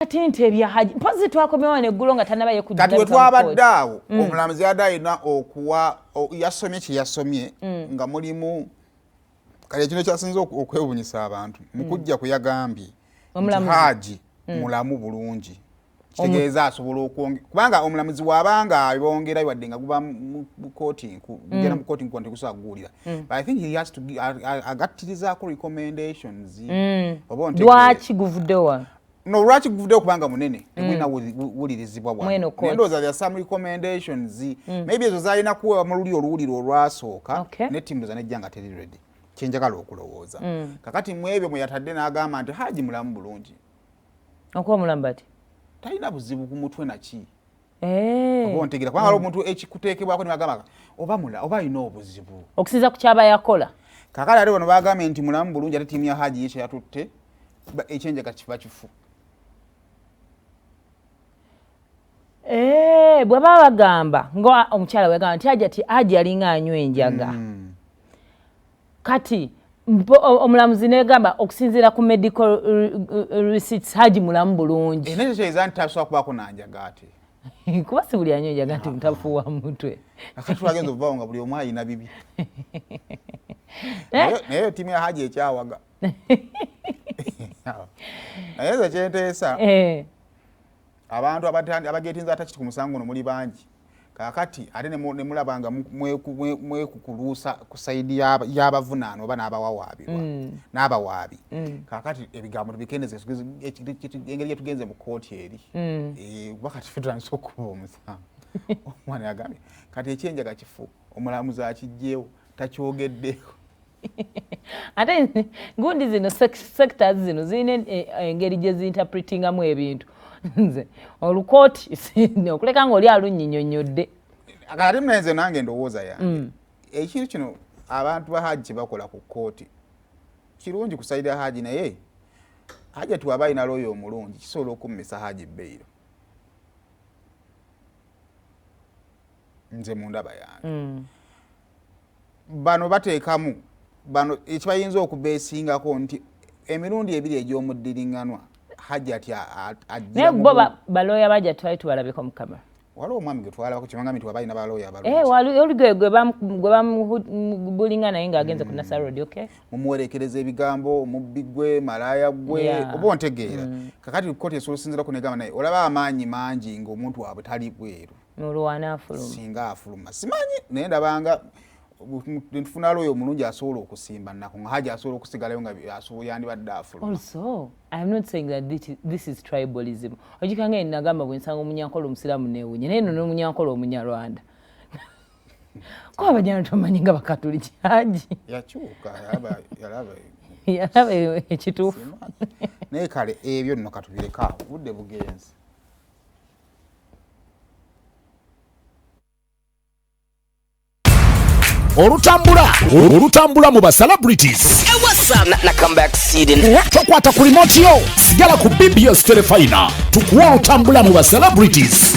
Kati ebya Hajji mpozi twakomewa neggulo nga tanabaye kujja. Kati twabaddawo omulamuzi adayina okuwa yasomye kiyasomye nga mulimu kale kino kyasinze okwewunyisa abantu mukujja kuyagambye Hajji mulamu bulungi kitegeeza asobola okwongera kubanga omulamuzi wabanga abongera wadde nga guba mu courting kugera mu courting kwante kusagulira but I think he has to agattirizaako recommendations lwaki guvuddewa no lwaki guvuddewo kubanga munene tegulina wulirizibwa bwana ndowooza there are some recommendations maybe ezo zalina kuweebwa mu luli oluwuliro olwasooka nettiimu za nejja nga teri ready kyenjagala okulowooza kakati mu ebyo mwe yatadde n'agamba nti Hajji mulamu bulungi okuba mulamu bati talina buzibu ku mutwe naki oba ontegeera kubanga omuntu ekikuteekebwako ne bagamba oba alina obuzibu okusinza ku kyaba yakola kakati ate bano bagambye nti mulamu bulungi ate ttiimu ya Hajji ye kyeyatutte ekyenjaga kiba kifu bw'aba bagamba nga omukyala wegamba nti Hajji alinga anywa enjaga kati omulamuzi negamba okusinziira ku medical receipts Hajji mulamu bulungi nekyo kyeiza nti tasobola kubaako nanjaga ate kuba si buli anywa enjaga nti mutafuuwa mutwe akati twagenza okuvaawo nga buli omu alina bibi naye ttiimu ya Hajji ekyawaga naye ze kyenteesa abantu abagetinza atakiti ku musango guno muli bangi kakati ate ne mulaba nga mwekukuluusa ku sayidi y'abavunaano oba n'abawawaabirwa n'abawaabi kakati ebigambo tubikendeze engeri gyetugenze mu kooti eri kuba kati ffe tutandise okuba omusango omwana yagambye kati ekyenjaga kifu omulamuzi akiggyeewo takyogeddeeko ate gundi zino sectors zino zirina engeri gye zinterpretingamu ebintu nze olukooti okuleka ng'oli alunnyinnyonnyodde ate mmenze nange ndowooza yange ekintu kino abantu ba Hajji bakola ku kooti kirungi ku sayidi ya Hajji naye Hajji tuwaba alina looyo omulungi kisobola okummisa Hajji bbeiro nze mu ndaba yange bano bateekamu bano ekibayinza okubeesingako nti emirundi ebiri egy'omuddiringanwa Hajji ati naye bo balooya bajja twali tubalabeko mu kamera waliwo omwami gwe twalabako kimangambi tuwaba alina balooya abalungi oli gwe bamubulinga naye ng'agenze ku Nassau Road mumuwerekereza ebigambo omubbi gwe malaaya gwe oba ontegeera kakati kkooti esobola osinziirako negamba naye olaba amaanyi mangi ng'omuntu waabwe tali bweru olwana afuluma singa afuluma simanyi naye ndabanga ntufuna looyo omulungi asobola okusimba nnako nga Hajji asobola okusigalayo nga yandibadde afuluma. Also, I am not saying that this is tribalism. Ojikanga nagamba bwe nsanga omunyankolo omusiraamu neewunya naye nno omunyankolo omunyarwanda ko abajjana tomanyi nga bakatoliki Hajji yakyuka yalaba ekituufu naye kale ebyo nno katubireka budde bugenzi. olutambula mu ba celebrities na comeback seeding tokwata ku remote yo sigala ku BBS Telefina tukuwa olutambula mu ba celebrities